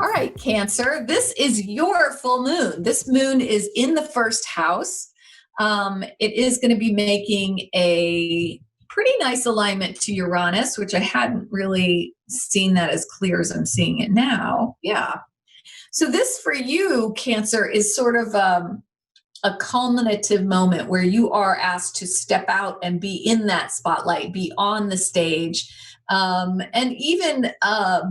All right, Cancer, this is your full moon. This moon is in the first house. It is going to be making a pretty nice alignment to Uranus, which I hadn't really seen that as clear as I'm seeing it now. Yeah. So, this for you, Cancer, is sort of a culminative moment where you are asked to step out and be in that spotlight, be on the stage, and even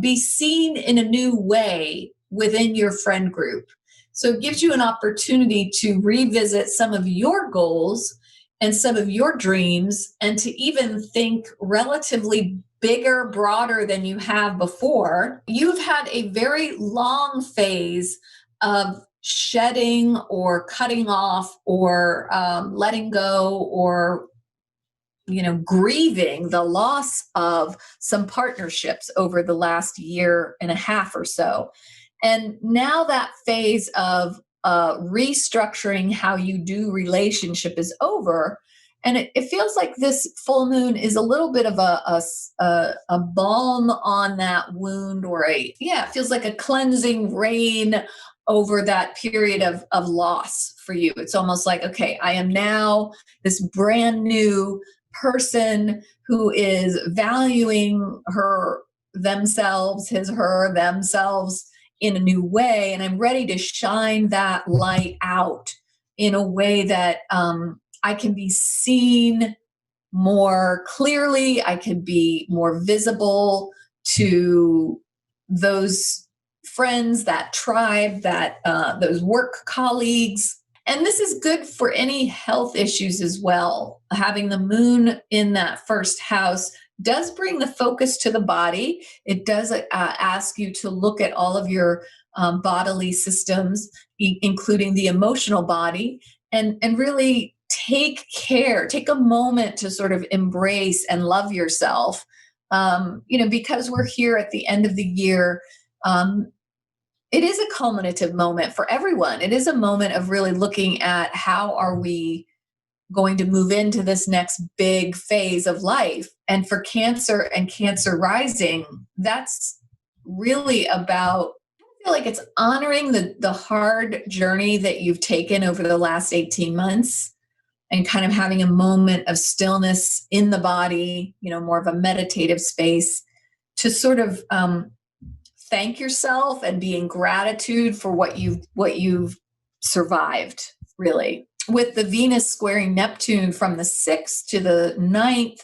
be seen in a new way within your friend group. So it gives you an opportunity to revisit some of your goals and some of your dreams, and to even think relatively bigger, broader than you have before. You've had a very long phase of shedding or cutting off or letting go or grieving the loss of some partnerships over the last year and a half or so. And now that phase of restructuring how you do relationship is over. And it feels like this full moon is a little bit of a balm on that wound, or it feels like a cleansing rain over that period of loss for you. It's almost like, okay, I am now this brand new person who is valuing themselves in a new way. And I'm ready to shine that light out in a way that I can be seen more clearly. I can be more visible to those friends, that tribe, that those work colleagues. And this is good for any health issues as well. Having the moon in that first house does bring the focus to the body. It does ask you to look at all of your bodily systems, including the emotional body, and really take a moment to sort of embrace and love yourself. Because we're here at the end of the year, it is a culminative moment for everyone. It is a moment of really looking at how are we going to move into this next big phase of life. And for Cancer and Cancer rising, that's really about, I feel like it's honoring the hard journey that you've taken over the last 18 months and kind of having a moment of stillness in the body, more of a meditative space to sort of thank yourself and be in gratitude for what you've survived, really. With the Venus squaring Neptune from the 6th to the 9th,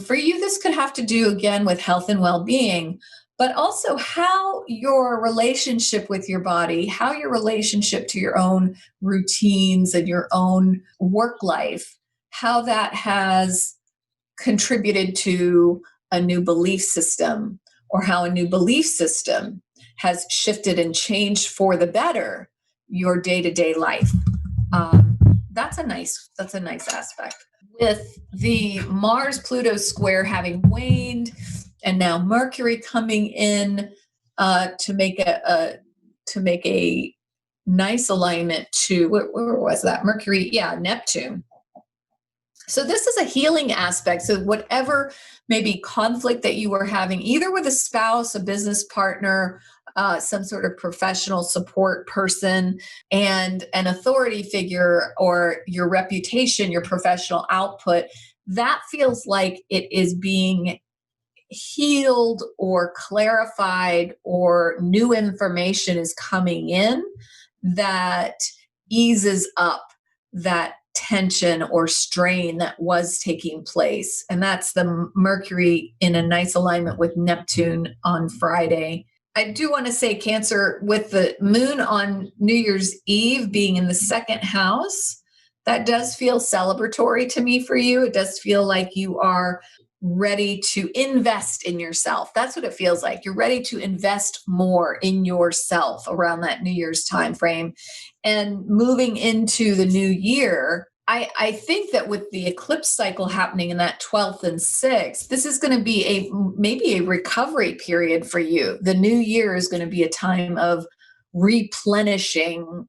for you, this could have to do again with health and well-being, but also how your relationship with your body, how your relationship to your own routines and your own work life, how that has contributed to a new belief system, or how a new belief system has shifted and changed for the better your day-to-day life. That's a nice aspect. With the Mars-Pluto square having waned, and now Mercury coming in to make a nice alignment to where was that? Mercury, Neptune. So this is a healing aspect. So whatever maybe conflict that you were having, either with a spouse, a business partner, some sort of professional support person, and an authority figure, or your reputation, your professional output, that feels like it is being healed or clarified, or new information is coming in that eases up that tension or strain that was taking place. And that's the Mercury in a nice alignment with Neptune on Friday. I do want to say, Cancer, with the moon on New Year's Eve being in the second house, that does feel celebratory to me for you. It does feel like you are ready to invest in yourself. That's what it feels like. You're ready to invest more in yourself around that New Year's time frame. And moving into the new year, I think that with the eclipse cycle happening in that 12th and 6th, this is going to be maybe a recovery period for you. The new year is going to be a time of replenishing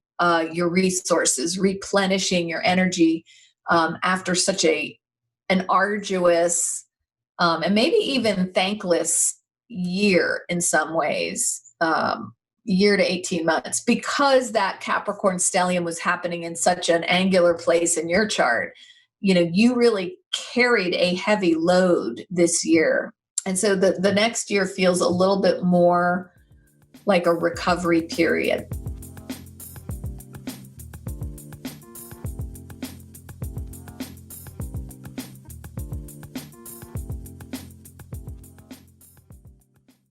your resources, replenishing your energy after such an arduous and maybe even thankless year in some ways. year to 18 months, because that Capricorn stellium was happening in such an angular place in your chart. You really carried a heavy load this year. And so the next year feels a little bit more like a recovery period.